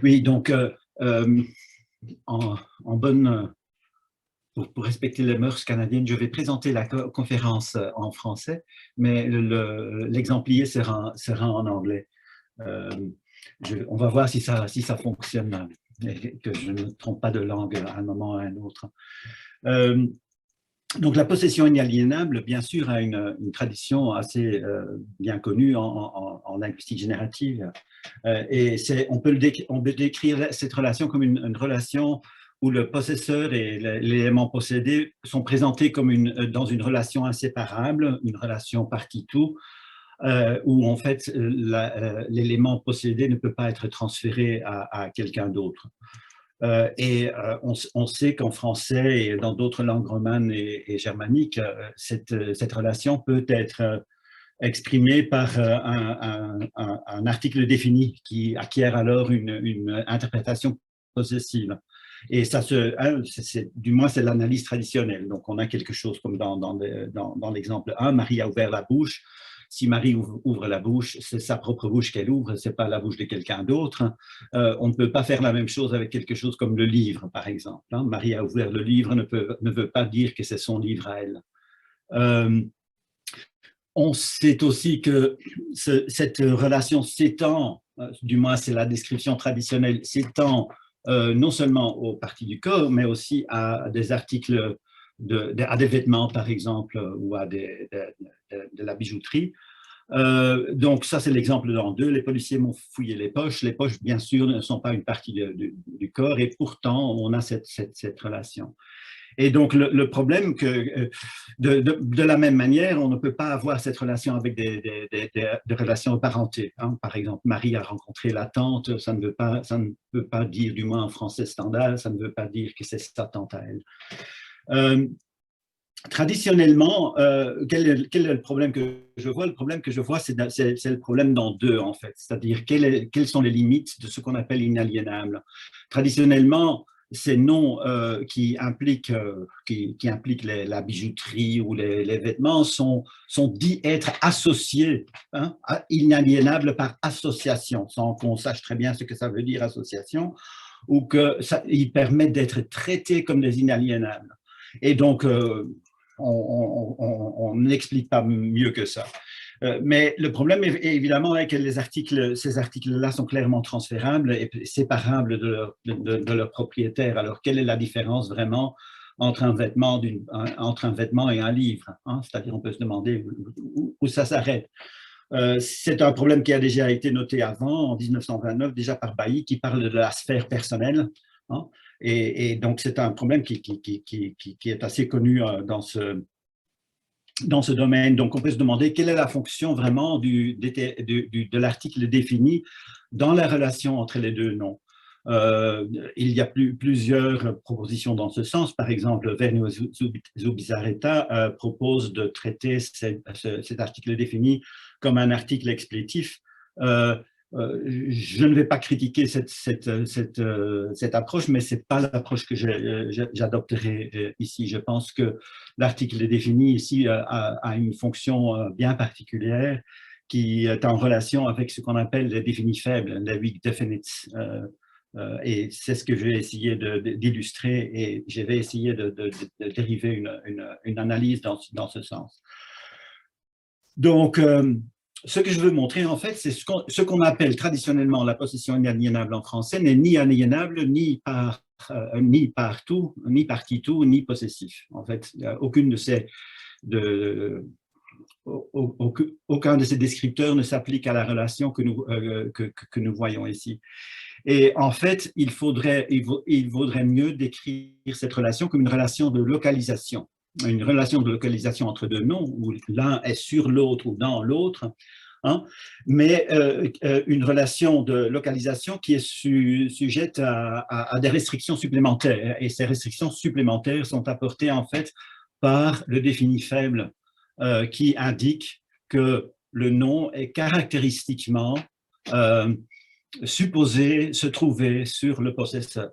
Oui, donc en, en bonne, pour respecter les mœurs canadiennes, je vais présenter la conférence en français, mais l'exemplier sera en anglais. Euh, on va voir si ça fonctionne et que je ne me trompe pas de langue à un moment ou à un autre. Euh, donc la possession inaliénable, bien sûr, a une tradition assez bien connue en linguistique générative. Et on peut décrire cette relation comme une relation où le possesseur et l'élément possédé sont présentés comme dans une relation inséparable, une relation partie-tout, où en fait l'élément possédé ne peut pas être transféré à quelqu'un d'autre. On sait qu'en français et dans d'autres langues romanes et germaniques, cette relation peut être exprimée par un article défini qui acquiert alors une interprétation possessive. Et ça du moins, c'est l'analyse traditionnelle. Donc, on a quelque chose comme dans l'exemple 1, Marie a ouvert la bouche. Si Marie ouvre la bouche, c'est sa propre bouche qu'elle ouvre, c'est pas la bouche de quelqu'un d'autre. On ne peut pas faire la même chose avec quelque chose comme le livre, par exemple. Hein. Marie a ouvert le livre ne veut pas dire que c'est son livre à elle. On sait aussi que cette relation s'étend, du moins c'est la description traditionnelle, s'étend non seulement aux parties du corps, mais aussi à des articles, à des vêtements par exemple, ou à de la bijouterie. Donc ça c'est l'exemple dans 2. Les policiers m'ont fouillé les poches. Les poches bien sûr ne sont pas une partie du corps et pourtant on a cette relation. Et donc, le problème que, de la même manière, on ne peut pas avoir cette relation avec des relations apparentées. Hein. Par exemple, Marie a rencontré la tante, ça ne veut pas dire, du moins en français standard, ça ne veut pas dire que c'est sa tante à elle. Traditionnellement, quel est le problème que je vois? Le problème que je vois, c'est le problème dans 2, en fait. C'est-à-dire, quelles sont les limites de ce qu'on appelle inaliénable? Traditionnellement, ces noms qui impliquent la bijouterie ou les vêtements sont dits être associés, hein, inaliénables par association, sans qu'on sache très bien ce que ça veut dire association, ou qu'ils permettent d'être traités comme des inaliénables. Et donc, on n'explique pas mieux que ça. Mais le problème est évidemment que ces articles-là sont clairement transférables et séparables de leur propriétaire. Alors, quelle est la différence vraiment entre un vêtement et un livre, hein? C'est-à-dire, on peut se demander où ça s'arrête. C'est un problème qui a déjà été noté avant, en 1929, déjà par Bailly, qui parle de la sphère personnelle. Hein, et donc, c'est un problème qui est assez connu dans ce domaine. Donc, on peut se demander quelle est la fonction vraiment de l'article défini dans la relation entre les deux noms. Il y a plusieurs propositions dans ce sens. Par exemple, Vernio Zubizarreta propose de traiter cet article défini comme un article explétif. Je ne vais pas critiquer cette approche, mais ce n'est pas l'approche que j'adopterai ici. Je pense que l'article défini ici a une fonction bien particulière qui est en relation avec ce qu'on appelle les définis faibles, les weak definites. Et c'est ce que je vais essayer d'illustrer et je vais essayer de dériver une analyse dans ce sens. Donc, ce que je veux montrer, en fait, c'est ce qu'on appelle traditionnellement la possession inaliénable en français n'est ni aliénable, ni partout, ni partie-tout, ni possessif. En fait, aucun de ces descripteurs ne s'applique à la relation que nous voyons ici. Et en fait, il vaudrait mieux décrire cette relation comme une relation de localisation entre deux noms, où l'un est sur l'autre ou dans l'autre, hein, mais une relation de localisation qui est sujette à des restrictions supplémentaires. Et ces restrictions supplémentaires sont apportées en fait par le défini faible qui indique que le nom est caractéristiquement supposé se trouver sur le possesseur.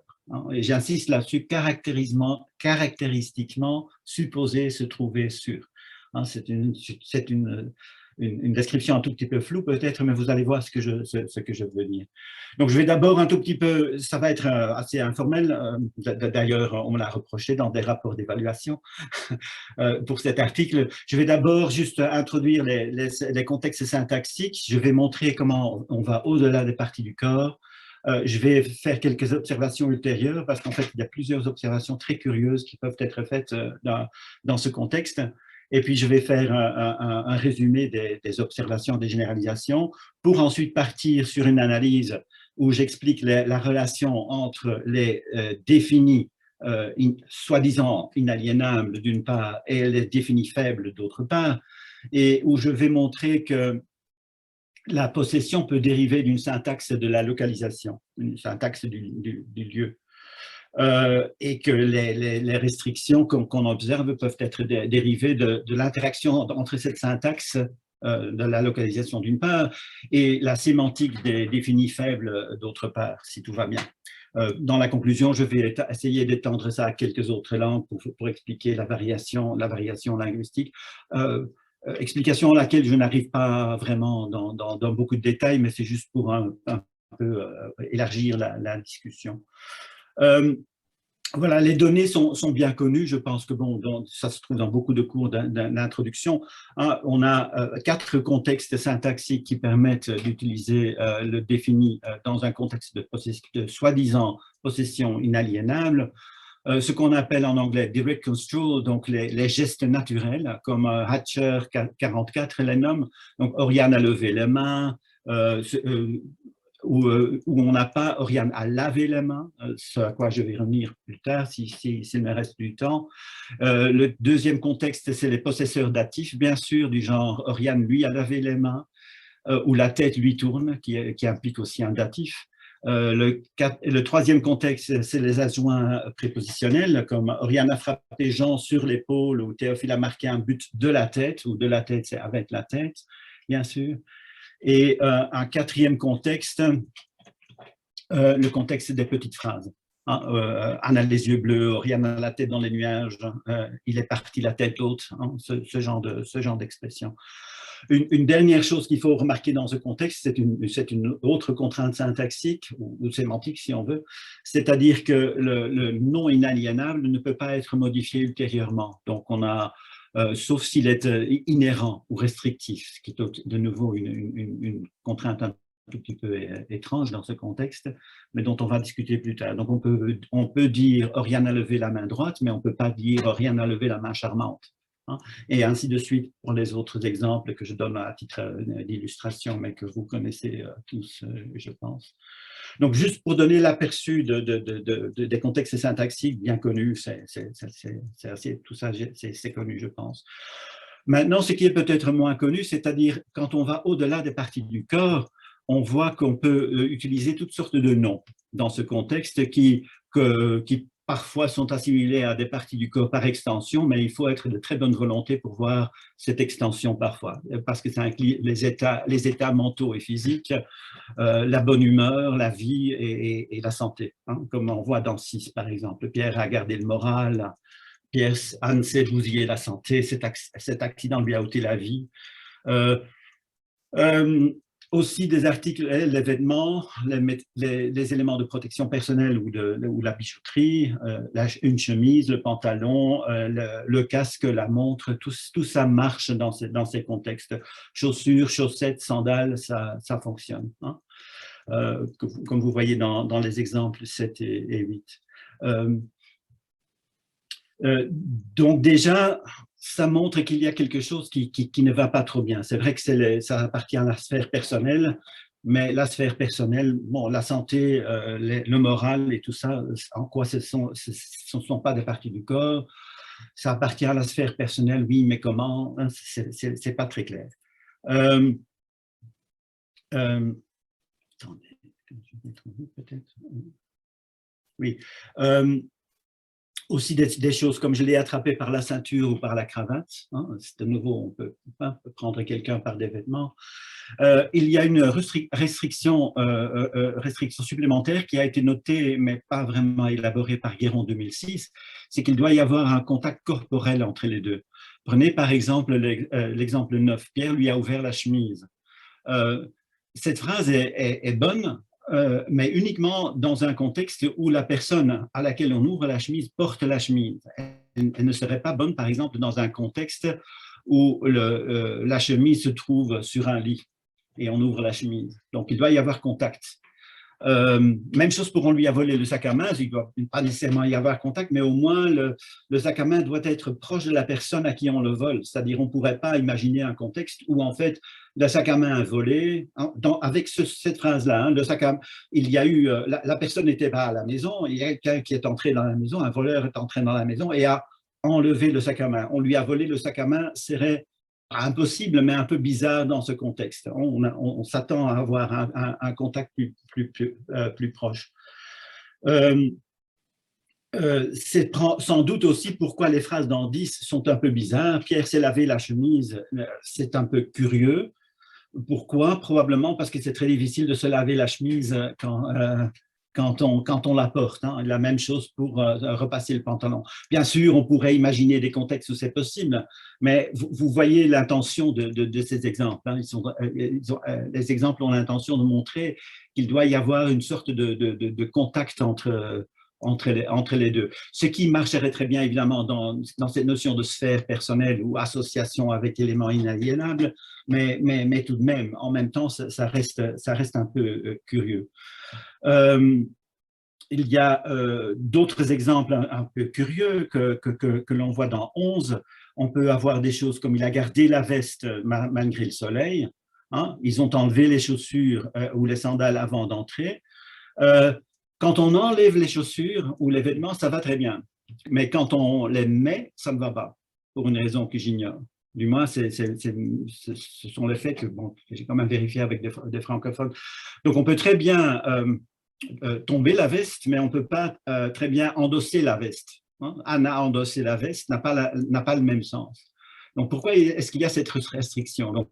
Et j'insiste là-dessus, caractéristiquement supposé se trouver sur. C'est une une description un tout petit peu floue peut-être, mais vous allez voir ce que je veux dire. Donc, je vais d'abord un tout petit peu, ça va être assez informel, d'ailleurs, on me l'a reproché dans des rapports d'évaluation pour cet article. Je vais d'abord juste introduire les contextes syntaxiques, je vais montrer comment on va au-delà des parties du corps. Je vais faire quelques observations ultérieures parce qu'en fait, il y a plusieurs observations très curieuses qui peuvent être faites dans ce contexte. Et puis, je vais faire un résumé des observations, des généralisations pour ensuite partir sur une analyse où j'explique la relation entre les définis soi-disant inaliénables d'une part et les définis faibles d'autre part, et où je vais montrer que la possession peut dériver d'une syntaxe de la localisation, une syntaxe du lieu. Et que les restrictions qu'on observe peuvent être dérivées de l'interaction entre cette syntaxe de la localisation d'une part et la sémantique des définis faibles d'autre part, si tout va bien. Dans la conclusion, je vais essayer d'étendre ça à quelques autres langues pour expliquer la variation linguistique. Explication à laquelle je n'arrive pas vraiment dans beaucoup de détails, mais c'est juste pour un peu élargir la discussion. Voilà, les données sont bien connues. Je pense que bon, ça se trouve dans beaucoup de cours d'introduction. On a 4 contextes syntaxiques qui permettent d'utiliser le défini dans un contexte de soi-disant possession inaliénable. Ce qu'on appelle en anglais direct construal, donc les gestes naturels, comme Hatcher 44 les nomme. Donc, Oriane a levé les mains, où on n'a pas Oriane a lavé les mains, ce à quoi je vais revenir plus tard s'il me reste du temps. Le deuxième contexte, c'est les possesseurs datifs, bien sûr, du genre Oriane lui a lavé les mains, ou la tête lui tourne, qui implique aussi un datif. Le troisième contexte, c'est les adjoints prépositionnels, comme Oriane a frappé Jean sur l'épaule ou Théophile a marqué un but de la tête, ou de la tête, c'est avec la tête, bien sûr. Et un quatrième contexte, le contexte des petites phrases. Anne a les yeux bleus, Oriane a la tête dans les nuages, il est parti la tête haute, ce genre d'expression. Une dernière chose qu'il faut remarquer dans ce contexte, c'est une autre contrainte syntaxique ou sémantique si on veut, c'est-à-dire que le non inaliénable ne peut pas être modifié ultérieurement. Donc on a, sauf s'il est inhérent ou restrictif, ce qui est de nouveau une contrainte un tout petit peu étrange dans ce contexte, mais dont on va discuter plus tard. Donc on peut dire Oriane a levé la main droite, mais on ne peut pas dire Oriane a levé la main charmante. Et ainsi de suite pour les autres exemples que je donne à titre d'illustration, mais que vous connaissez tous, je pense. Donc, juste pour donner l'aperçu des contextes syntaxiques bien connus, tout ça, c'est connu, je pense. Maintenant, ce qui est peut-être moins connu, c'est-à-dire quand on va au-delà des parties du corps, on voit qu'on peut utiliser toutes sortes de noms dans ce contexte qui parfois sont assimilés à des parties du corps par extension, mais il faut être de très bonne volonté pour voir cette extension parfois, parce que ça inclut les états mentaux et physiques, la bonne humeur, la vie et la santé, comme on voit dans 6 par exemple. Pierre a gardé le moral, Anne s'est bousillé la santé, cet accident lui a ôté la vie. Aussi des articles, les vêtements, les éléments de protection personnelle ou la bijouterie, une chemise, le pantalon, le casque, la montre, tout ça marche dans ces contextes. Chaussures, chaussettes, sandales, ça fonctionne. Comme vous voyez dans les exemples 7 et 8. Donc déjà, ça montre qu'il y a quelque chose qui ne va pas trop bien. C'est vrai que ça appartient à la sphère personnelle, mais la sphère personnelle, bon, la santé, le moral et tout ça, en quoi ce ne sont pas des parties du corps. Ça appartient à la sphère personnelle, oui, mais comment? C'est pas très clair. Attendez, je vais trouver peut-être. Oui. Aussi des choses comme je l'ai attrapé par la ceinture ou par la cravate. De nouveau, on peut prendre quelqu'un par des vêtements. Il y a une restriction supplémentaire qui a été notée, mais pas vraiment élaborée par Guéron 2006, c'est qu'il doit y avoir un contact corporel entre les deux. Prenez par exemple l'exemple 9. Pierre lui a ouvert la chemise. Cette phrase est bonne, mais uniquement dans un contexte où la personne à laquelle on ouvre la chemise porte la chemise. Elle ne serait pas bonne, par exemple, dans un contexte où la chemise se trouve sur un lit et on ouvre la chemise. Donc, il doit y avoir contact. Même chose pour on lui a volé le sac à main, il ne doit pas nécessairement y avoir contact, mais au moins le sac à main doit être proche de la personne à qui on le vole. C'est-à-dire on ne pourrait pas imaginer un contexte où en fait le sac à main volé, avec cette phrase-là, hein, le sac à main, il y a eu, la personne n'était pas à la maison, il y a quelqu'un qui est entré dans la maison, un voleur est entré dans la maison et a enlevé le sac à main. On lui a volé le sac à main, serait impossible, mais un peu bizarre dans ce contexte. On s'attend à avoir un contact plus proche. C'est sans doute aussi pourquoi les phrases dans 10 sont un peu bizarres. Pierre s'est lavé la chemise, c'est un peu curieux. Pourquoi? Probablement parce que c'est très difficile de se laver la chemise quand on la porte. Hein. La même chose pour repasser le pantalon. Bien sûr, on pourrait imaginer des contextes où c'est possible, mais vous voyez l'intention de ces exemples. Hein. Les exemples ont l'intention de montrer qu'il doit y avoir une sorte de contact entre les deux. Ce qui marcherait très bien, évidemment, dans cette notion de sphère personnelle ou association avec éléments inaliénables, mais tout de même, en même temps, ça reste un peu curieux. Il y a d'autres exemples un peu curieux que l'on voit dans 11. On peut avoir des choses comme il a gardé la veste malgré le soleil. Hein, ils ont enlevé les chaussures ou les sandales avant d'entrer. Quand on enlève les chaussures ou les vêtements, ça va très bien. Mais quand on les met, ça ne va pas, pour une raison que j'ignore. Du moins, ce sont les faits que j'ai quand même vérifié avec des francophones. Donc, on peut très bien tomber la veste, mais on ne peut pas très bien endosser la veste. Hein. Anna endosser la veste n'a pas le même sens. Donc, pourquoi est-ce qu'il y a cette restriction? Donc,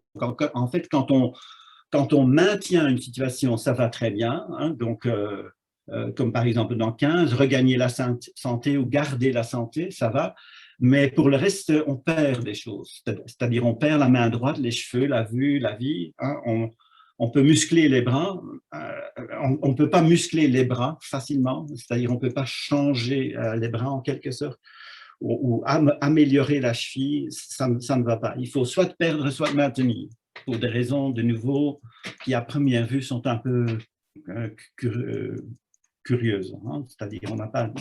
en fait, quand on maintient une situation, ça va très bien. Hein, donc, comme par exemple dans 15, regagner la santé ou garder la santé, ça va. Mais pour le reste, on perd des choses. C'est-à-dire, on perd la main droite, les cheveux, la vue, la vie. Hein, on peut muscler les bras. On ne peut pas muscler les bras facilement. C'est-à-dire, on ne peut pas changer les bras en quelque sorte ou améliorer la cheville. Ça ne va pas. Il faut soit perdre, soit maintenir. Pour des raisons, de nouveau, qui à première vue sont un peu curieuses. Hein? C'est-à-dire, on n'a pas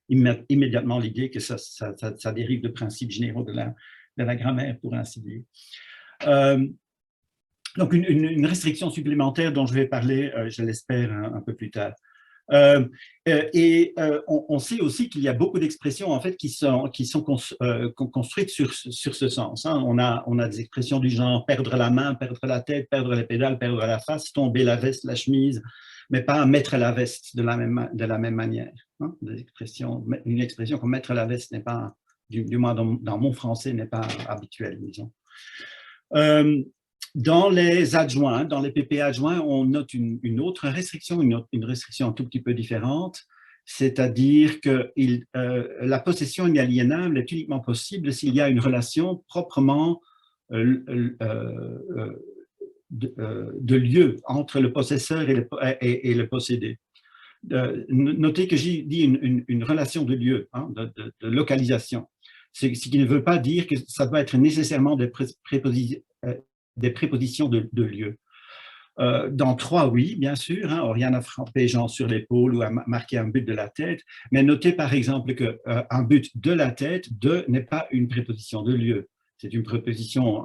immédiatement l'idée que ça dérive de principes généraux de la grammaire, pour ainsi dire. Donc, une restriction supplémentaire dont je vais parler, je l'espère, un peu plus tard. On sait aussi qu'il y a beaucoup d'expressions en fait qui sont construites sur ce sens. Hein. On a des expressions du genre perdre la main, perdre la tête, perdre les pédales, perdre la face, tomber la veste, la chemise, mais pas mettre la veste de la même manière. Hein. Une expression comme mettre la veste n'est pas, du moins dans mon français, n'est pas habituelle, disons. Dans les adjoints, dans les PP adjoints, on note une autre restriction, une restriction un tout petit peu différente, c'est-à-dire que la possession inaliénable est uniquement possible s'il y a une relation proprement de lieu entre le possesseur et le possédé. Notez que j'ai dit une relation de lieu, hein, de localisation, ce qui ne veut pas dire que ça doit être nécessairement des prépositions de lieu. Dans 3, oui, bien sûr, hein, Oriane a frappé Jean sur l'épaule ou a marqué un but de la tête, mais notez par exemple qu'un but de la tête, n'est pas une préposition de lieu. C'est une préposition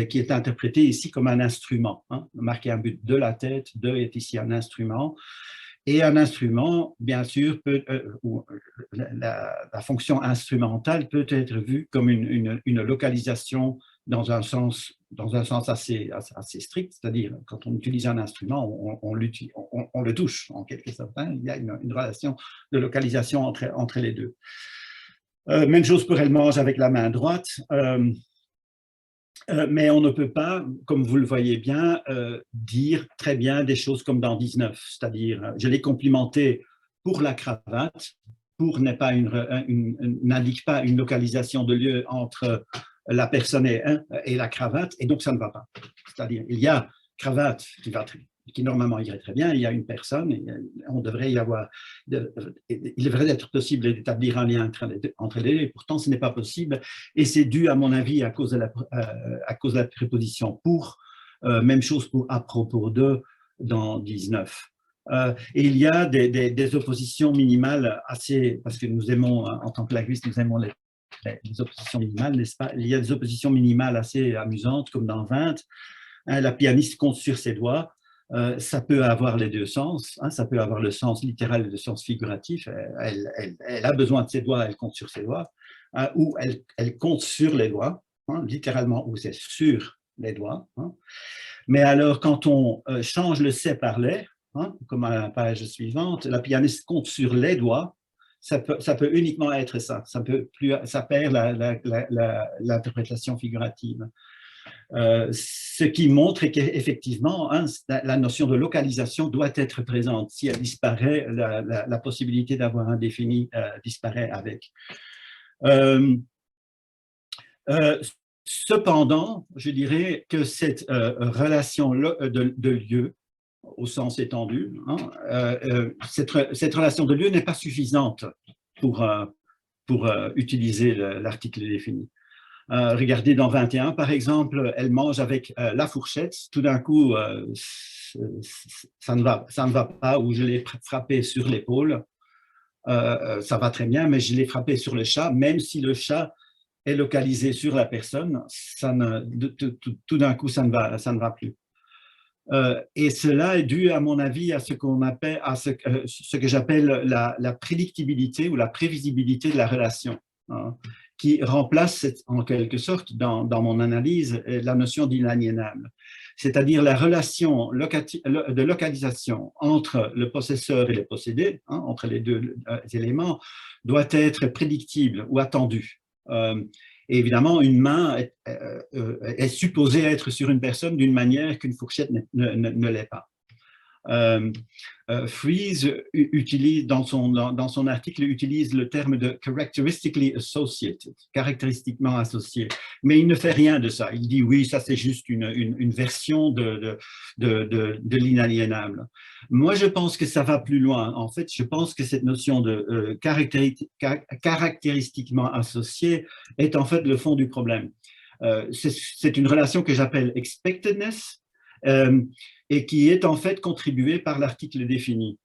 qui est interprétée ici comme un instrument. Hein. Marquer un but de la tête, est ici un instrument. Et un instrument, bien sûr, la fonction instrumentale peut être vue comme une localisation dans un sens assez strict, c'est-à-dire quand on utilise un instrument, on le touche en quelque sorte. Hein. Il y a une relation de localisation entre les deux. Même chose pour elle mange avec la main droite. Mais on ne peut pas, comme vous le voyez bien, dire très bien des choses comme dans 19, c'est-à-dire je l'ai complimenté pour la cravate, n'indique pas une localisation de lieu entre la personne et la cravate, et donc ça ne va pas. C'est-à-dire, il y a cravate qui normalement irait très bien, il y a une personne, et il devrait être possible d'établir un lien entre les deux, et pourtant ce n'est pas possible, et c'est dû à mon avis à cause de la préposition pour, même chose pour à propos de dans 19. Et il y a des oppositions minimales assez, parce que nous aimons, en tant que linguistes, nous aimons les oppositions minimales, n'est-ce pas? Il y a des oppositions minimales assez amusantes, comme dans 20. Hein, la pianiste compte sur ses doigts. Ça peut avoir les deux sens. Hein, ça peut avoir le sens littéral et le sens figuratif. Elle a besoin de ses doigts, elle compte sur ses doigts. Hein, ou elle compte sur les doigts, hein, littéralement, ou c'est sur les doigts. Hein. Mais alors, quand on change le c'est par les, hein, comme à la page suivante, la pianiste compte sur les doigts. Ça peut uniquement être ça. Ça perd l'interprétation figurative. Ce qui montre qu'effectivement, hein, la notion de localisation doit être présente. Si elle disparaît, la possibilité d'avoir un défini disparaît avec. Cependant, je dirais que cette relation de lieu, au sens étendu, hein, cette relation de lieu n'est pas suffisante pour utiliser l'article défini. Regardez dans 21, par exemple, elle mange avec la fourchette, tout d'un coup, ça ne va pas, ou je l'ai frappé sur l'épaule, ça va très bien, mais je l'ai frappé sur le chat, même si le chat est localisé sur la personne, tout d'un coup, ça ne va plus. Et cela est dû, à mon avis, à ce qu'on appelle, ce que j'appelle la prédictibilité ou la prévisibilité de la relation, hein, qui remplace en quelque sorte, dans mon analyse, la notion d'inaliénable. C'est-à-dire la relation de localisation entre le possesseur et le possédé, hein, entre les deux éléments, doit être prédictible ou attendue. Et évidemment, une main est supposée être sur une personne d'une manière qu'une fourchette ne l'est pas. Fries utilise, dans son article, utilise le terme de characteristically associated, caractéristiquement associé, mais il ne fait rien de ça. Il dit oui, ça c'est juste une version de l'inaliénable. Moi, je pense que ça va plus loin. En fait, je pense que cette notion de caractéristiquement associé est en fait le fond du problème. C'est une relation que j'appelle expectedness, et qui est en fait contribuée par l'article défini,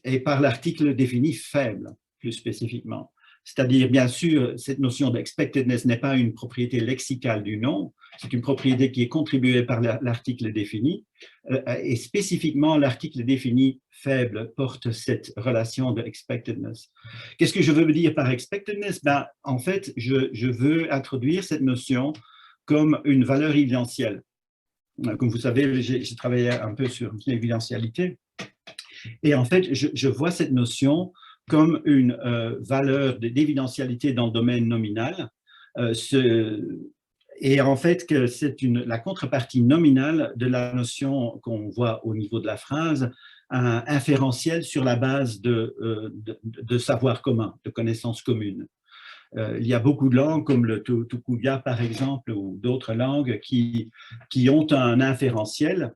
et par l'article défini faible, plus spécifiquement. C'est-à-dire, bien sûr, cette notion d'expectedness n'est pas une propriété lexicale du nom, c'est une propriété qui est contribuée par l'article défini, et spécifiquement, l'article défini faible porte cette relation de expectedness. Qu'est-ce que je veux dire par expectedness? Ben, en fait, je veux introduire cette notion comme une valeur évidentielle. Comme vous savez, j'ai travaillé un peu sur l'évidentialité. Et en fait, je vois cette notion comme une valeur d'évidentialité dans le domaine nominal. Et en fait, que c'est la contrepartie nominale de la notion qu'on voit au niveau de la phrase, un inférentiel sur la base de savoir commun, de connaissances communes. Il y a beaucoup de langues comme le Tukuya par exemple ou d'autres langues qui ont un inférentiel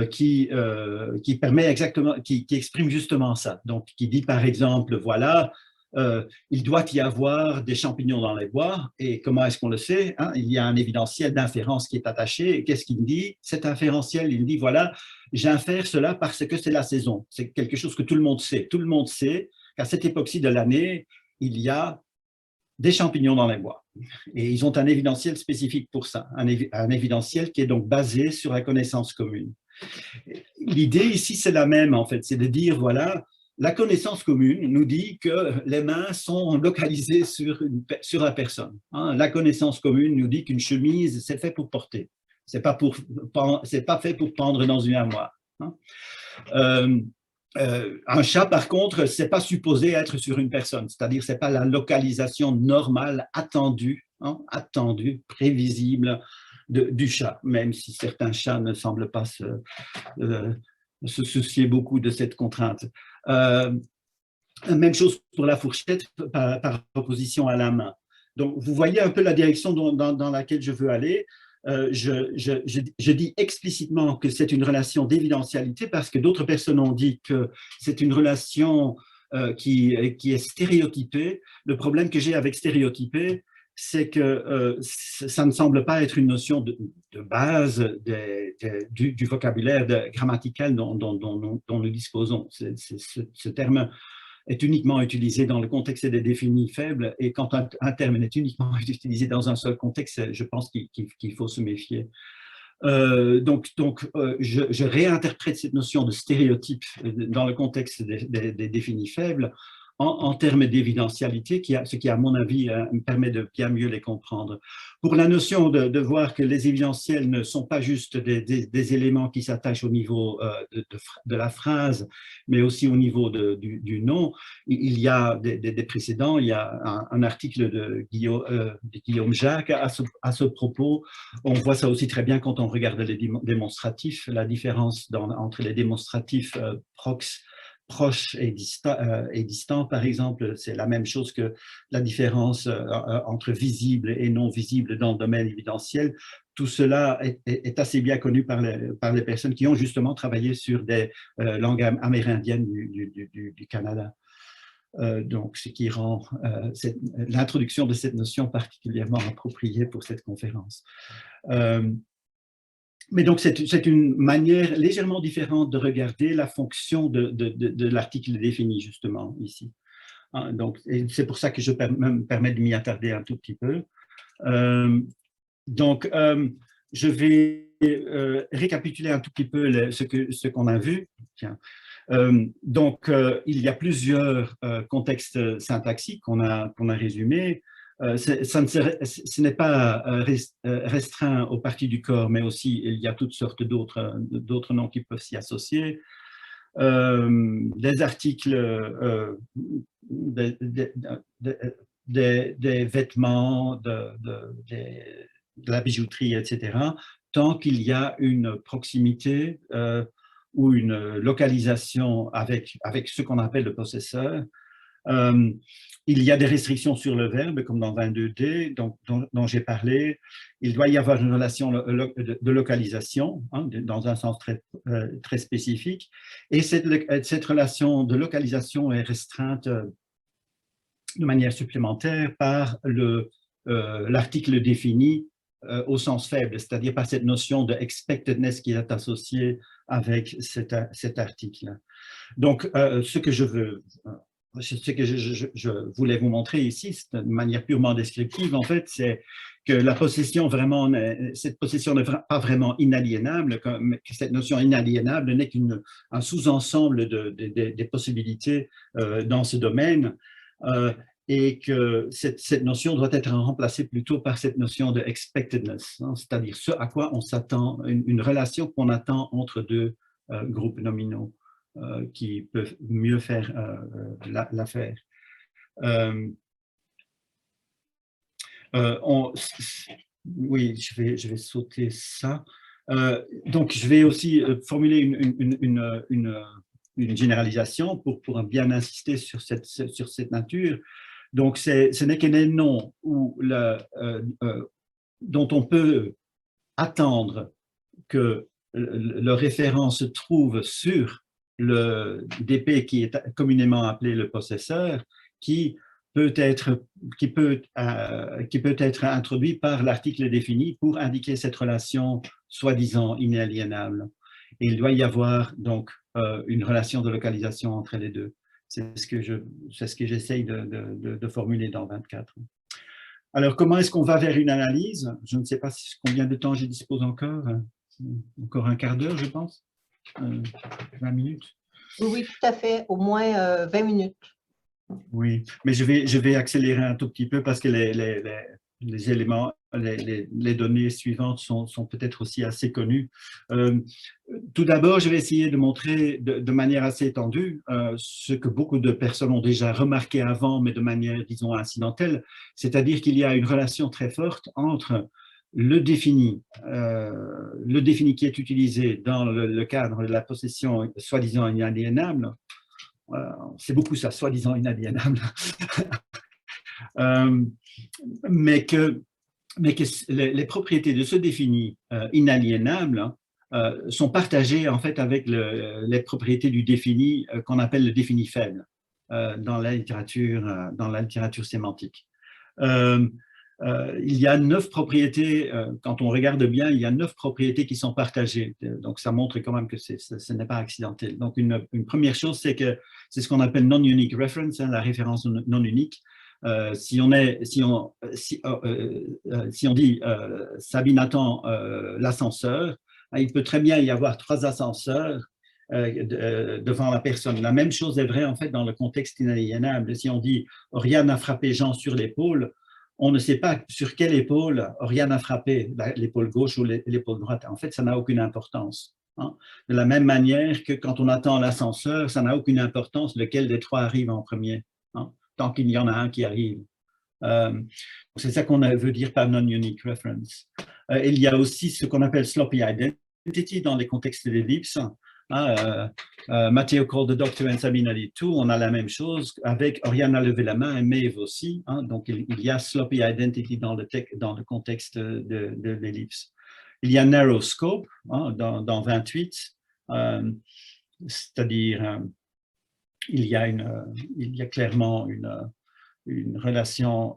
qui permet exactement, qui exprime justement ça. Donc, qui dit par exemple, voilà, il doit y avoir des champignons dans les bois. Et comment est-ce qu'on le sait, hein? Il y a un évidentiel d'inférence qui est attaché. Qu'est-ce qu'il dit? Cet inférentiel, il dit, voilà, j'infère cela parce que c'est la saison. C'est quelque chose que tout le monde sait. Tout le monde sait qu'à cette époque-ci de l'année, il y a des champignons dans les bois. Et ils ont un évidentiel spécifique pour ça, un évidentiel qui est donc basé sur la connaissance commune. L'idée ici, c'est la même en fait, c'est de dire, voilà, la connaissance commune nous dit que les mains sont localisées sur la personne. Hein. La connaissance commune nous dit qu'une chemise, c'est fait pour porter. C'est pas fait pour pendre dans une armoire. Hein. Un chat, par contre, c'est pas supposé être sur une personne, c'est-à-dire c'est pas la localisation normale attendue, hein, prévisible du chat, même si certains chats ne semblent pas se soucier beaucoup de cette contrainte. Même chose pour la fourchette par opposition à la main. Donc, vous voyez un peu la direction dans laquelle je veux aller. Je dis explicitement que c'est une relation d'évidentialité parce que d'autres personnes ont dit que c'est une relation qui est stéréotypée. Le problème que j'ai avec stéréotypé, c'est que ça ne semble pas être une notion de base du vocabulaire grammatical dont nous disposons. Ce terme est uniquement utilisé dans le contexte des définis faibles, et quand un terme est uniquement utilisé dans un seul contexte, je pense qu'il faut se méfier. Je réinterprète cette notion de stéréotype dans le contexte des définis faibles en termes d'évidentialité, ce qui, à mon avis, me permet de bien mieux les comprendre. Pour la notion de voir que les évidentiels ne sont pas juste des éléments qui s'attachent au niveau de la phrase, mais aussi au niveau du nom, il y a des précédents. Il y a un article de Guillaume Jacques à ce propos. On voit ça aussi très bien quand on regarde les démonstratifs, la différence entre les démonstratifs proche et distant, par exemple, c'est la même chose que la différence entre visible et non visible dans le domaine évidentiel. Tout cela est assez bien connu par les personnes qui ont justement travaillé sur des langues amérindiennes du Canada. Donc, ce qui rend l'introduction de cette notion particulièrement appropriée pour cette conférence. Mais donc, c'est une manière légèrement différente de regarder la fonction de l'article défini, justement, ici. Donc, c'est pour ça que je me permets de m'y attarder un tout petit peu. Je vais récapituler un tout petit peu ce qu'on a vu. Tiens. Il y a plusieurs contextes syntaxiques qu'on a résumés. Ce n'est pas restreint aux parties du corps, mais aussi il y a toutes sortes d'autres noms qui peuvent s'y associer. Des articles, des vêtements, de la bijouterie, etc., tant qu'il y a une proximité ou une localisation avec ce qu'on appelle le possesseur. Il y a des restrictions sur le verbe, comme dans 22D, dont j'ai parlé. Il doit y avoir une relation de localisation, dans un sens très spécifique. Et cette relation de localisation est restreinte de manière supplémentaire par l'article défini au sens faible, c'est-à-dire par cette notion de expectedness qui est associée avec cet article. Donc, ce que je voulais vous montrer ici, de manière purement descriptive, en fait, c'est que cette possession n'est pas vraiment inaliénable, que cette notion inaliénable n'est qu'un sous-ensemble des possibilités dans ce domaine, et que cette notion doit être remplacée plutôt par cette notion de expectedness, c'est-à-dire ce à quoi on s'attend, une relation qu'on attend entre deux groupes nominaux qui peuvent mieux faire l'affaire. Oui, je vais sauter ça. Donc, je vais aussi formuler une généralisation pour bien insister sur cette nature. Donc, ce n'est que des noms dont on peut attendre que le référent se trouve sur le DP qui est communément appelé le possesseur, qui peut être introduit par l'article défini pour indiquer cette relation soi-disant inaliénable. Et il doit y avoir donc une relation de localisation entre les deux. C'est ce que j'essaye de formuler dans 24. Alors, comment est-ce qu'on va vers une analyse? Je ne sais pas combien de temps je dispose encore. Encore un quart d'heure, je pense. 20 minutes. Oui, tout à fait. Au moins 20 minutes. Oui, mais je vais accélérer un tout petit peu parce que les éléments, les données suivantes sont peut-être aussi assez connues. Tout d'abord, je vais essayer de montrer de manière assez étendue ce que beaucoup de personnes ont déjà remarqué avant, mais de manière, disons, incidentelle, c'est-à-dire qu'il y a une relation très forte entre le défini qui est utilisé dans le cadre de la possession soi-disant inaliénable. c'est beaucoup ça, soi-disant inaliénable, mais que les propriétés de ce défini inaliénable sont partagées en fait avec les propriétés du défini qu'on appelle le défini faible dans la littérature sémantique. Il y a 9 propriétés, quand on regarde bien, il y a 9 propriétés qui sont partagées. Donc, ça montre quand même que ce n'est pas accidentel. Donc, une première chose, c'est que c'est ce qu'on appelle non-unique reference, la référence non unique. Si on dit Sabine attend l'ascenseur, il peut très bien y avoir 3 ascenseurs devant la personne. La même chose est vraie en fait dans le contexte inaliénable. Si on dit Oriane a frappé Jean sur l'épaule, on ne sait pas sur quelle épaule Oriane a frappé, l'épaule gauche ou l'épaule droite. En fait, ça n'a aucune importance. De la même manière que quand on attend l'ascenseur, ça n'a aucune importance lequel des 3 arrive en premier, tant qu'il y en a un qui arrive. C'est ça qu'on veut dire par non-unique reference. Il y a aussi ce qu'on appelle sloppy identity dans les contextes d'ellipse. Matteo called the doctor and Sabine dit tout, on a la même chose avec Oriane a levé la main et Maeve aussi. Donc il y a sloppy identity dans le contexte de l'ellipse. Il y a narrow scope dans 28, c'est-à-dire il y a clairement une relation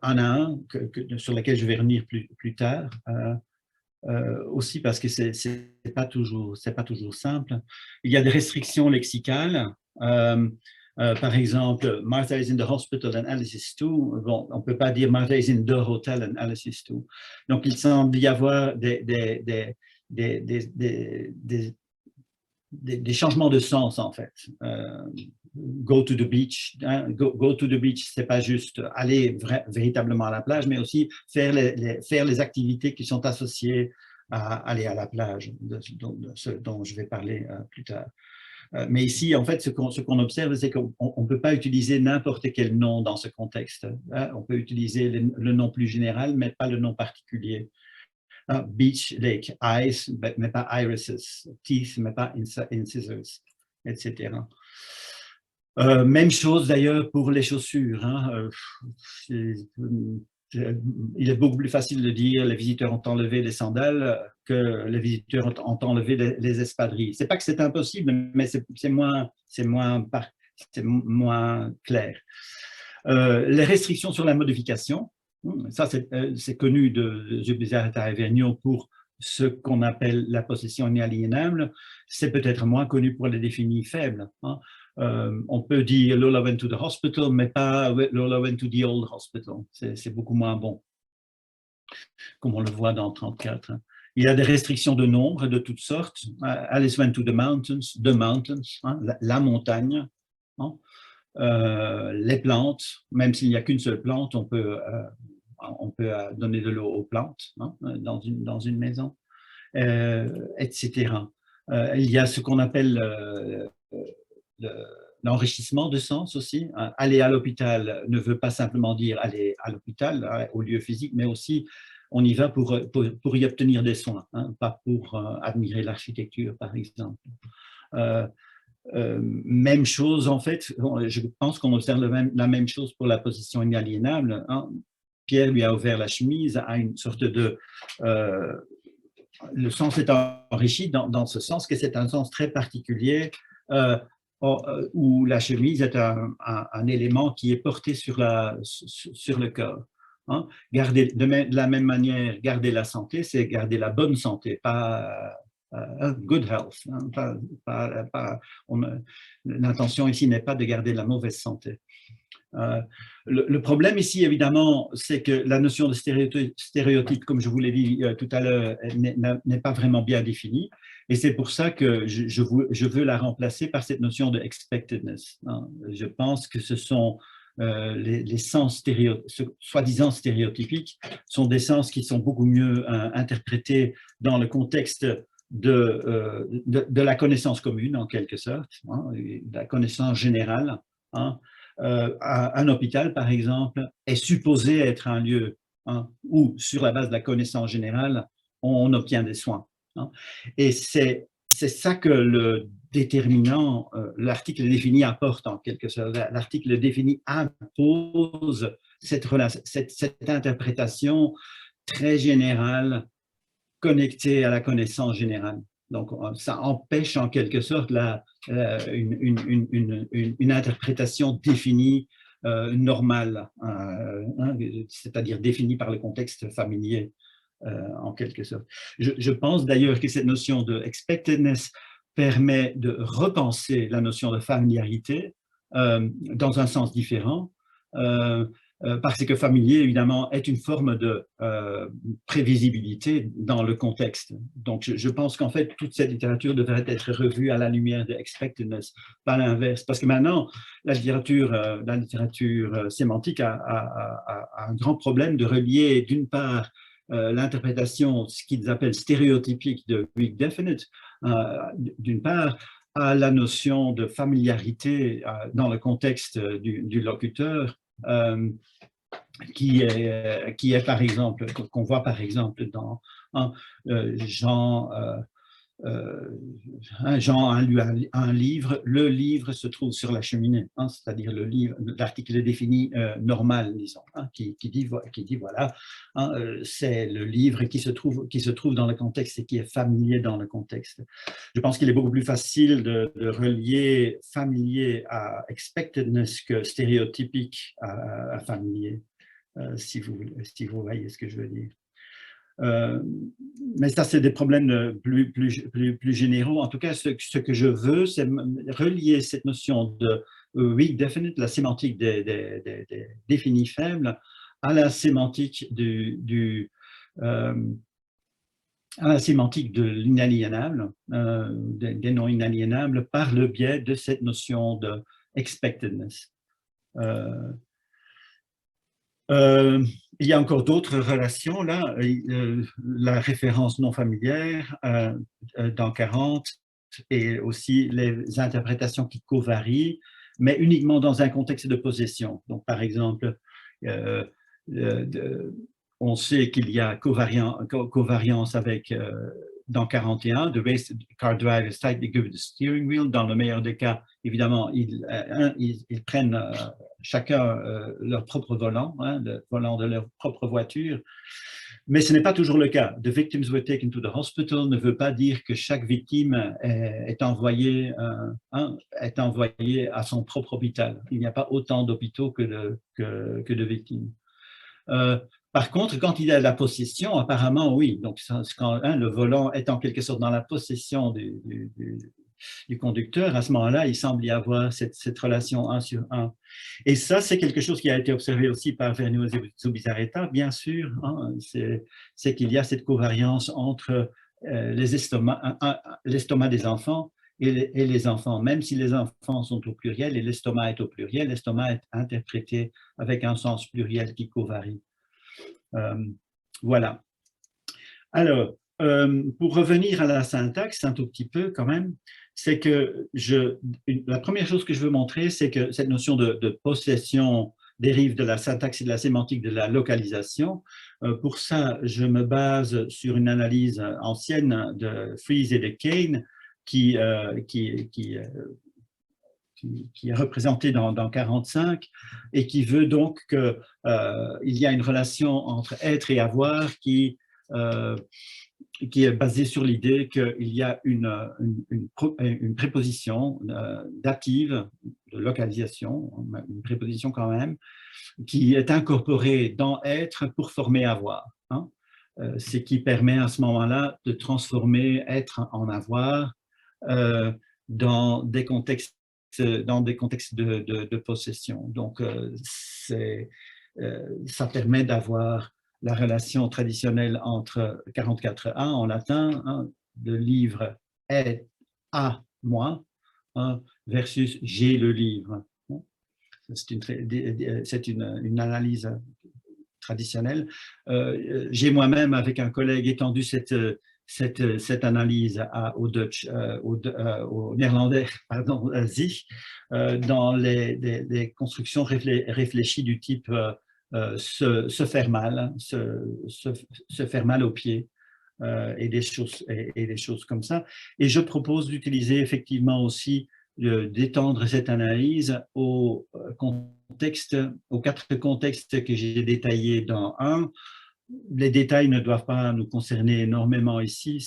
un à un sur laquelle je vais revenir plus tard. Aussi parce que c'est pas toujours simple. Il y a des restrictions lexicales. Par exemple, Martha is in the hospital and Alice is too. Bon, on ne peut pas dire Martha is in the hotel and Alice is too. Donc, il semble y avoir des changements de sens, en fait. Go to the beach. Go to the beach, c'est pas juste aller véritablement à la plage, mais aussi faire les activités qui sont associées à aller à la plage, ce dont je vais parler plus tard. Mais ici, en fait, ce qu'on observe, c'est qu'on ne peut pas utiliser n'importe quel nom dans ce contexte. On peut utiliser le nom plus général, mais pas le nom particulier. Beach, lake, eyes, mais pas irises, teeth, mais pas incisors, etc. Même chose d'ailleurs pour les chaussures. Il est beaucoup plus facile de dire les visiteurs ont enlevé les sandales que les visiteurs ont enlevé les espadrilles. C'est pas que c'est impossible, mais c'est moins clair. Les restrictions sur la modification, ça c'est connu de Zubizarreta et Vergniaud pour ce qu'on appelle la possession inaliénable. C'est peut-être moins connu pour les définis faibles. On peut dire Lola went to the hospital, mais pas Lola went to the old hospital. C'est beaucoup moins bon, comme on le voit dans 34. Il y a des restrictions de nombre de toutes sortes. Alice went to the mountains, la montagne. Les plantes, même s'il n'y a qu'une seule plante, on peut donner de l'eau aux plantes dans une maison, etc. Il y a ce qu'on appelle l'enrichissement de sens aussi. Aller à l'hôpital ne veut pas simplement dire aller à l'hôpital, au lieu physique, mais aussi on y va pour y obtenir des soins, pas pour admirer l'architecture, par exemple. Même chose, en fait, je pense qu'on observe la même chose pour la position inaliénable. Pierre lui a ouvert la chemise à une sorte de... le sens est enrichi dans ce sens que c'est un sens très particulier où la chemise est un élément qui est porté sur le corps. De la même manière, garder la santé, c'est garder la bonne santé, pas good health. L'intention ici n'est pas de garder la mauvaise santé. Le problème ici, évidemment, c'est que la notion de stéréotype, comme je vous l'ai dit tout à l'heure, n'est pas vraiment bien définie. Et c'est pour ça que je veux la remplacer par cette notion de expectedness. Je pense que ce sont les sens soi-disant stéréotypiques sont des sens qui sont beaucoup mieux interprétés dans le contexte de la connaissance commune, en quelque sorte, de la connaissance générale. Un hôpital, par exemple, est supposé être un lieu où, sur la base de la connaissance générale, on obtient des soins. Et c'est c'est ça que le déterminant, l'article défini apporte en quelque sorte. L'article défini impose cette interprétation très générale, connectée à la connaissance générale. Donc, ça empêche en quelque sorte une interprétation définie, normale, c'est-à-dire définie par le contexte familier, en quelque sorte. Je pense d'ailleurs que cette notion de expectedness permet de repenser la notion de familiarité dans un sens différent. Parce que familier, évidemment, est une forme de prévisibilité dans le contexte. Donc, je pense qu'en fait, toute cette littérature devrait être revue à la lumière de expectedness, pas l'inverse. Parce que maintenant, la littérature sémantique a un grand problème de relier, d'une part, l'interprétation, ce qu'ils appellent stéréotypique de weak definite, d'une part, à la notion de familiarité dans le contexte du locuteur, qui est par exemple, qu'on voit par exemple dans Jean a lu un livre, le livre se trouve sur la cheminée, c'est-à-dire l'article défini normal, disons, qui dit voilà, c'est le livre qui se trouve dans le contexte et qui est familier dans le contexte. Je pense qu'il est beaucoup plus facile de relier familier à expectedness que stéréotypique à familier, si vous voyez ce que je veux dire. Mais ça, c'est des problèmes plus généraux. En tout cas, ce que je veux, c'est relier cette notion de weak definite, la sémantique des définis faibles, à la sémantique à la sémantique de l'inaliénable, des non inaliénables, par le biais de cette notion de expectedness. Il y a encore d'autres relations là, la référence non familière dans 40 et aussi les interprétations qui covarient, mais uniquement dans un contexte de possession. Donc par exemple, on sait qu'il y a covariance avec dans 41, the race car drive is tightly gripped the steering wheel. Dans le meilleur des cas, évidemment, ils prennent chacun leur propre volant, le volant de leur propre voiture. Mais ce n'est pas toujours le cas. The victims were taken to the hospital ne veut pas dire que chaque victime est envoyée à son propre hôpital. Il n'y a pas autant d'hôpitaux que de victimes. Par contre, quand il y a la possession, apparemment, oui. Donc, quand le volant est en quelque sorte dans la possession du conducteur, à ce moment-là, il semble y avoir cette relation 1 sur 1. Et ça, c'est quelque chose qui a été observé aussi par Vernio Zubizarreta, bien sûr. C'est qu'il y a cette covariance entre l'estomac des enfants et les enfants. Même si les enfants sont au pluriel et l'estomac est au pluriel, l'estomac est interprété avec un sens pluriel qui covarie. Voilà. Alors, pour revenir à la syntaxe un tout petit peu quand même, c'est que la première chose que je veux montrer, c'est que cette notion de possession dérive de la syntaxe et de la sémantique de la localisation. Pour ça, je me base sur une analyse ancienne de Fries et de Kane qui est représenté dans 45 et qui veut donc qu'il y a une relation entre être et avoir qui est basée sur l'idée qu'il y a une préposition dative, de localisation, une préposition quand même, qui est incorporée dans être pour former avoir. Ce qui permet à ce moment-là de transformer être en avoir dans des contextes de possession. Donc, ça permet d'avoir la relation traditionnelle entre 44a en latin, le livre est à moi, versus j'ai le livre. C'est une analyse traditionnelle. J'ai moi-même, avec un collègue, étendu cette analyse au néerlandais, pardon, sich, dans les constructions réfléchies du type se faire mal, se faire mal au pied, et des choses comme ça. Et je propose d'utiliser effectivement aussi, d'étendre cette analyse aux quatre contextes que j'ai détaillés dans un. Les détails ne doivent pas nous concerner énormément ici.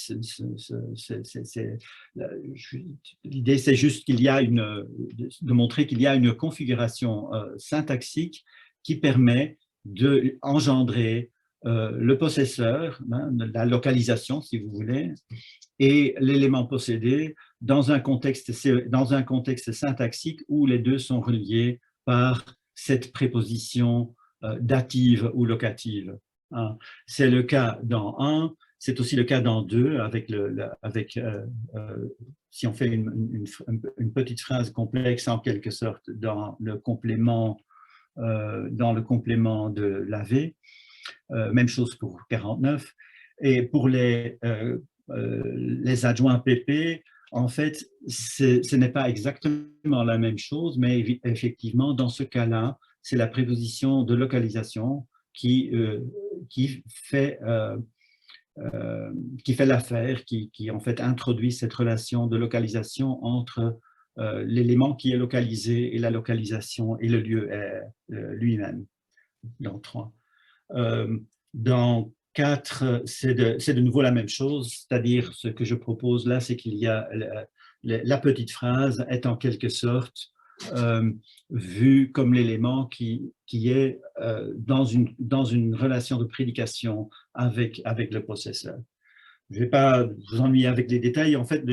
L'idée, c'est juste de montrer qu'il y a une configuration syntaxique qui permet d'engendrer le possesseur, la localisation, si vous voulez, et l'élément possédé dans un contexte syntaxique où les deux sont reliés par cette préposition dative ou locative. C'est le cas dans 1, c'est aussi le cas dans 2, si on fait une petite phrase complexe en quelque sorte dans le complément de l'AV. Même chose pour 49. Et pour les adjoints PP, en fait, ce n'est pas exactement la même chose, mais effectivement, dans ce cas-là, c'est la préposition de localisation qui fait l'affaire, qui en fait introduit cette relation de localisation entre l'élément qui est localisé et la localisation et le lieu lui-même, dans 3. Dans 4, c'est de nouveau la même chose, c'est-à-dire ce que je propose là, c'est qu'il y a la petite phrase est en quelque sorte vu comme l'élément qui est dans une relation de prédication avec le possesseur. Je ne vais pas vous ennuyer avec les détails, en fait,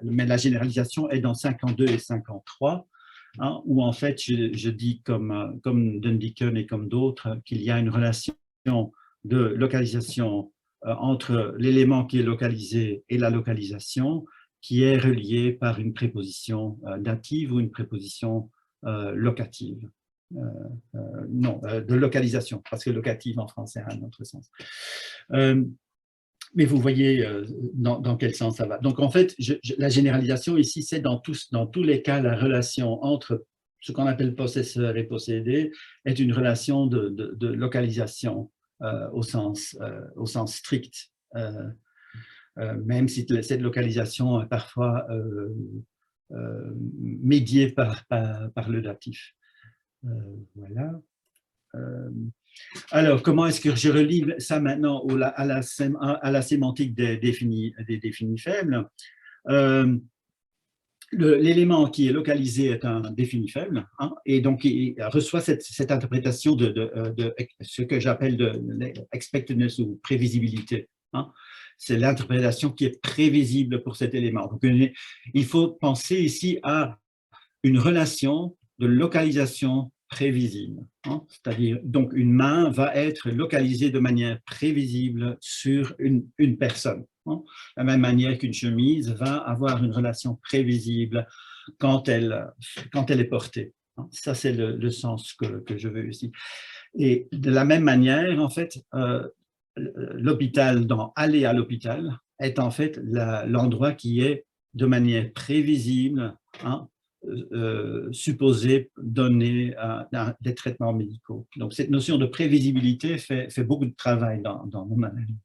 mais la généralisation est dans 52 et 53, où en fait je dis comme Dunn-Deacon et comme d'autres qu'il y a une relation de localisation entre l'élément qui est localisé et la localisation, qui est relié par une préposition dative ou une préposition locative. De localisation, parce que locative en français a un autre sens. Mais vous voyez dans quel sens ça va. Donc en fait, la généralisation ici, c'est dans tous les cas, la relation entre ce qu'on appelle possesseur et possédé est une relation de localisation au sens strict. Même si cette localisation est parfois médiée par le datif. Voilà. Alors, comment est-ce que je relie ça maintenant à la sémantique des définis faibles? L'élément qui est localisé est un défini faible, et donc il reçoit cette interprétation de ce que j'appelle de expectedness ou prévisibilité. C'est l'interprétation qui est prévisible pour cet élément. Donc, il faut penser ici à une relation de localisation prévisible. C'est-à-dire, donc, une main va être localisée de manière prévisible sur une personne. De la même manière qu'une chemise va avoir une relation prévisible quand elle est portée. Ça, c'est le sens que je veux ici. Et de la même manière, en fait, l'hôpital, dans aller à l'hôpital, est en fait l'endroit qui est de manière prévisible supposé donner des traitements médicaux. Donc cette notion de prévisibilité fait beaucoup de travail dans mon analyse.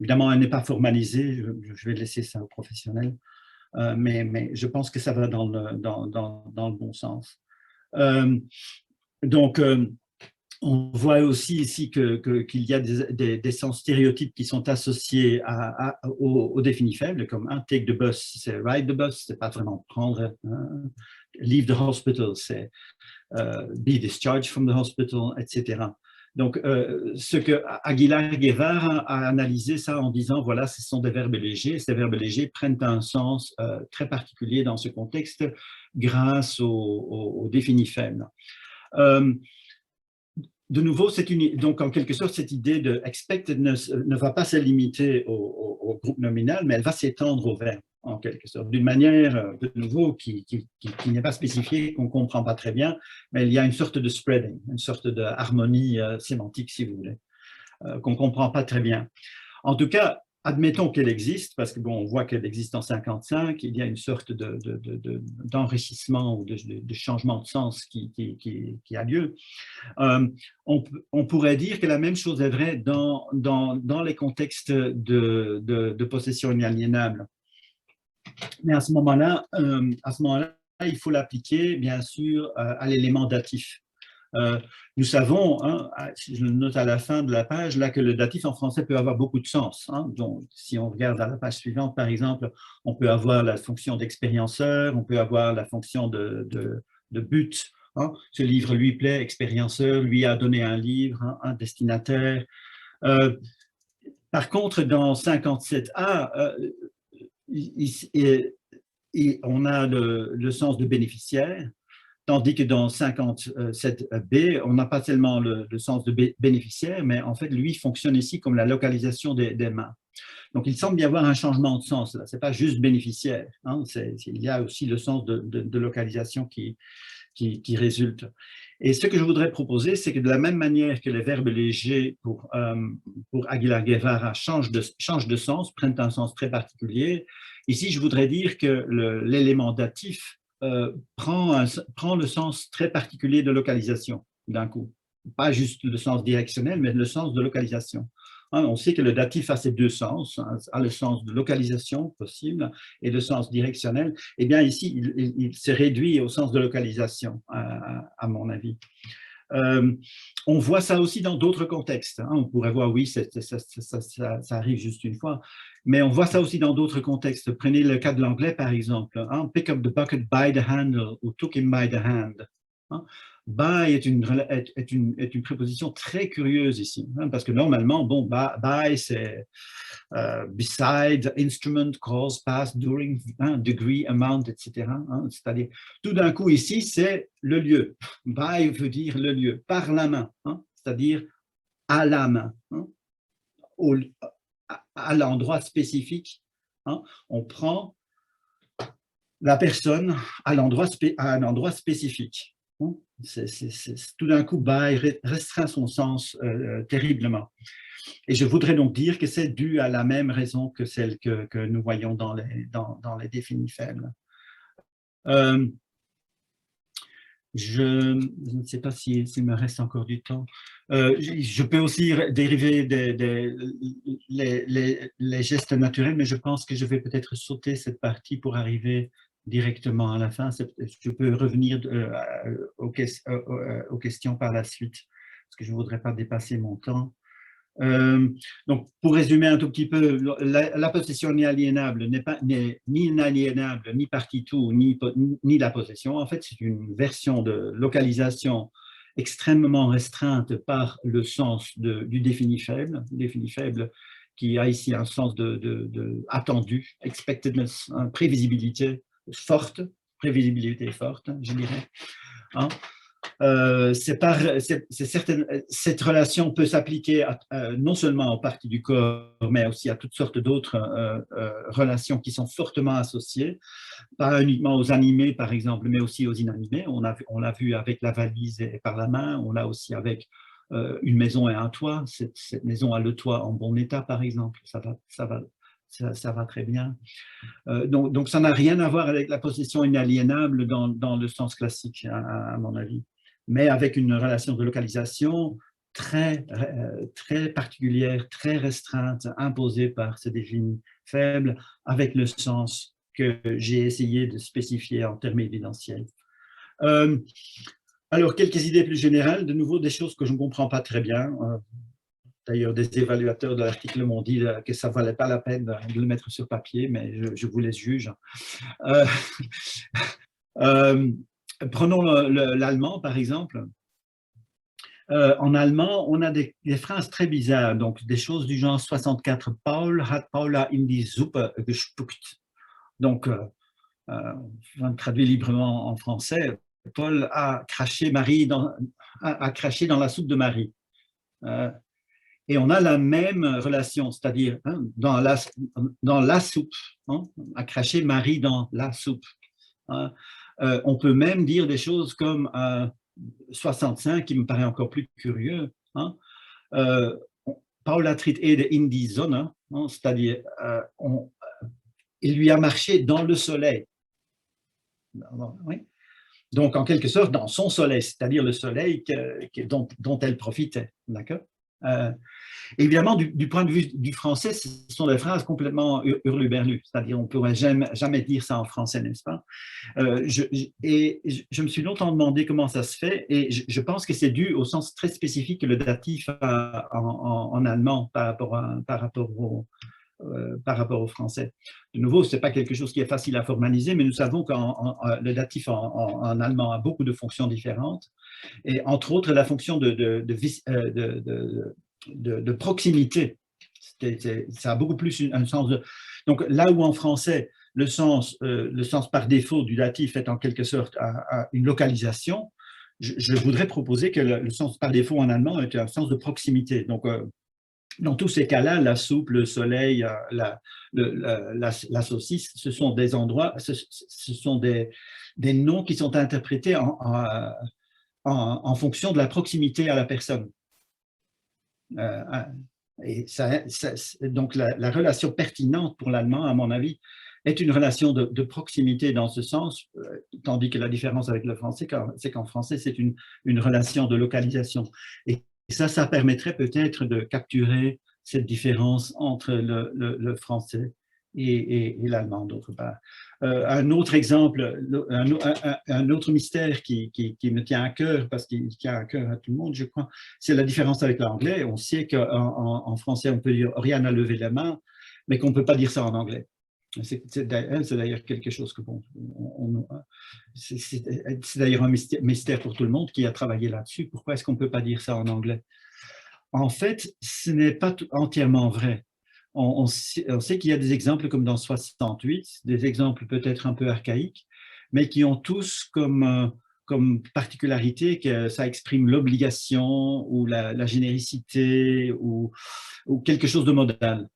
Évidemment, elle n'est pas formalisée, je vais laisser ça aux professionnels, mais je pense que ça va dans le bon sens. Donc, on voit aussi ici qu'il y a des sens stéréotypes qui sont associés aux définis faibles, comme take the bus, c'est ride the bus, c'est pas vraiment prendre, leave the hospital, c'est be discharged from the hospital, etc. Donc, ce que Aguilar-Guevara a analysé ça en disant, voilà, ce sont des verbes légers, ces verbes légers prennent un sens très particulier dans ce contexte grâce aux définis faibles. De nouveau, donc en quelque sorte, cette idée de expectedness ne va pas se limiter au groupe nominal, mais elle va s'étendre au verbe, en quelque sorte, d'une manière, de nouveau, qui n'est pas spécifiée, qu'on ne comprend pas très bien, mais il y a une sorte de spreading, une sorte d'harmonie sémantique, si vous voulez, qu'on ne comprend pas très bien. En tout cas, admettons qu'elle existe, parce que bon, on voit qu'elle existe en 55, il y a une sorte d'enrichissement ou de changement de sens qui a lieu. On pourrait dire que la même chose est vraie dans les contextes de possession inaliénable. Mais à ce moment-là, il faut l'appliquer, bien sûr, à l'élément datif. Nous savons, hein, je le note à la fin de la page, là, que le datif en français peut avoir beaucoup de sens. Hein. Donc, si on regarde à la page suivante, par exemple, on peut avoir la fonction d'expérienceur, on peut avoir la fonction de but. Hein. Ce livre lui plaît, expérienceur, lui a donné un livre, hein, un destinataire. Par contre, dans 57A, on a le sens de bénéficiaire, tandis que dans 57B, on n'a pas seulement le sens de bénéficiaire, mais en fait, lui fonctionne ici comme la localisation des mains. Donc, il semble y avoir un changement de sens là. Ce n'est pas juste bénéficiaire, hein, il y a aussi le sens de localisation qui résulte. Et ce que je voudrais proposer, c'est que de la même manière que les verbes légers pour Aguilar-Guevara changent de sens, prennent un sens très particulier, ici, je voudrais dire que l'élément datif prend le sens très particulier de localisation d'un coup. Pas juste le sens directionnel, mais le sens de localisation. On sait que le datif a ces deux sens, hein, a le sens de localisation possible et le sens directionnel. Eh bien, ici, il se réduit au sens de localisation, à mon avis. On voit ça aussi dans d'autres contextes. Hein. On pourrait voir, oui, ça arrive juste une fois, mais on voit ça aussi dans d'autres contextes. Prenez le cas de l'anglais, par exemple. Hein. Pick up the bucket by the handle ou took him by the hand. Hein. By est une préposition très curieuse ici, hein, parce que normalement, bon, by c'est beside, instrument, cause, pass, during, hein, degree, amount, etc. Hein, c'est-à-dire, tout d'un coup ici, c'est le lieu. By veut dire le lieu, par la main, hein, c'est-à-dire à la main, hein, à l'endroit spécifique. Hein, on prend la personne à un endroit spécifique. Tout d'un coup, by restreint son sens terriblement. Et je voudrais donc dire que c'est dû à la même raison que celle que nous voyons dans les définis faibles. Je ne sais pas s'il me reste encore du temps. Je peux aussi dériver les gestes naturels, mais je pense que je vais peut-être sauter cette partie pour arriver directement à la fin. Je peux revenir aux questions par la suite, parce que je ne voudrais pas dépasser mon temps. Donc, pour résumer un tout petit peu, la possession inaliénable n'est ni inaliénable, ni partie tout, ni la possession. En fait, c'est une version de localisation extrêmement restreinte par le sens du défini faible qui a ici un sens de attendu, expectedness, hein, prévisibilité forte, je dirais. Hein. Cette relation peut s'appliquer non seulement aux parties du corps, mais aussi à toutes sortes d'autres relations qui sont fortement associées, pas uniquement aux animés par exemple, mais aussi aux inanimés. On l'a vu avec la valise et par la main, on l'a aussi avec une maison et un toit. Cette maison a le toit en bon état par exemple, ça va très bien. Donc ça n'a rien à voir avec la possession inaliénable dans le sens classique, à mon avis, mais avec une relation de localisation très particulière, très restreinte, imposée par ce défini faible, avec le sens que j'ai essayé de spécifier en termes évidentiels. Alors, quelques idées plus générales, de nouveau des choses que je ne comprends pas très bien. D'ailleurs, des évaluateurs de l'article m'ont dit que ça ne valait pas la peine de le mettre sur papier, mais je vous les juge. Prenons l'allemand, par exemple. En allemand, on a des phrases très bizarres, donc des choses du genre 64, Paul hat Paula in die Suppe gespuckt. Donc, on traduit librement en français, Paul a craché dans la soupe de Marie. Et on a la même relation, c'est-à-dire hein, dans la soupe, hein, a craché Marie dans la soupe. Hein. On peut même dire des choses comme 65, qui me paraît encore plus curieux. Hein. Paulatrit ede in die Sonne, hein, c'est-à-dire il lui a marché dans le soleil. Oui. Donc, en quelque sorte, dans son soleil, c'est-à-dire le soleil dont elle profitait. D'accord. Évidemment, du point de vue du français, ce sont des phrases complètement hurluberlues, c'est-à-dire on ne pourrait jamais dire ça en français, n'est-ce pas? Je me suis longtemps demandé comment ça se fait, et je pense que c'est dû au sens très spécifique que le datif a en allemand par rapport au français. De nouveau, ce n'est pas quelque chose qui est facile à formaliser, mais nous savons que le datif en allemand a beaucoup de fonctions différentes, et entre autres la fonction de proximité. Ça a beaucoup plus un sens de… Donc là où en français, le sens par défaut du datif est en quelque sorte une localisation, je voudrais proposer que le sens par défaut en allemand est un sens de proximité. Donc, dans tous ces cas-là, la soupe, le soleil, la saucisse, ce sont des endroits, ce sont des noms qui sont interprétés en fonction de la proximité à la personne. Et donc, la relation pertinente pour l'allemand, à mon avis, est une relation de proximité dans ce sens, tandis que la différence avec le français, c'est qu'en français, c'est une relation de localisation. Et ça permettrait peut-être de capturer cette différence entre le français et l'allemand, d'autre part. Un autre exemple, un autre mystère qui me tient à cœur, parce qu'il tient à cœur à tout le monde, je crois, c'est la différence avec l'anglais. On sait qu'en français, on peut dire « Oriane a levé la main », mais qu'on ne peut pas dire ça en anglais. C'est d'ailleurs quelque chose que, bon, c'est d'ailleurs un mystère pour tout le monde qui a travaillé là-dessus. Pourquoi est-ce qu'on ne peut pas dire ça en anglais? En fait, ce n'est pas entièrement vrai. On sait qu'il y a des exemples comme dans 68, des exemples peut-être un peu archaïques, mais qui ont tous comme particularité que ça exprime l'obligation ou la généricité ou quelque chose de modal.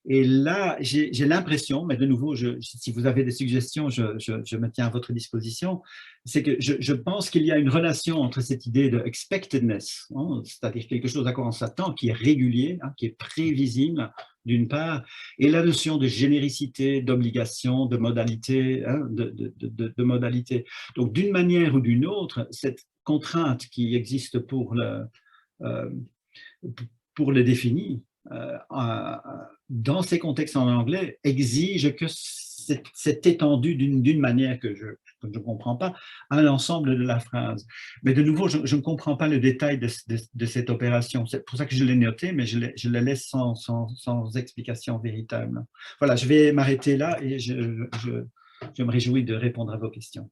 Et là, j'ai l'impression, mais de nouveau, si vous avez des suggestions, je me tiens à votre disposition, c'est que je pense qu'il y a une relation entre cette idée de expectedness, hein, c'est-à-dire quelque chose à quoi on s'attend, qui est régulier, hein, qui est prévisible, d'une part, et la notion de généricité, d'obligation, de modalité, hein, de modalité. Donc, d'une manière ou d'une autre, cette contrainte qui existe pour le défini, dans ces contextes en anglais, exige que c'est étendu d'une manière que je ne comprends pas à l'ensemble de la phrase. Mais de nouveau, je ne comprends pas le détail de cette opération. C'est pour ça que je l'ai noté, mais je la laisse sans explication véritable. Voilà, je vais m'arrêter là et je me réjouis de répondre à vos questions.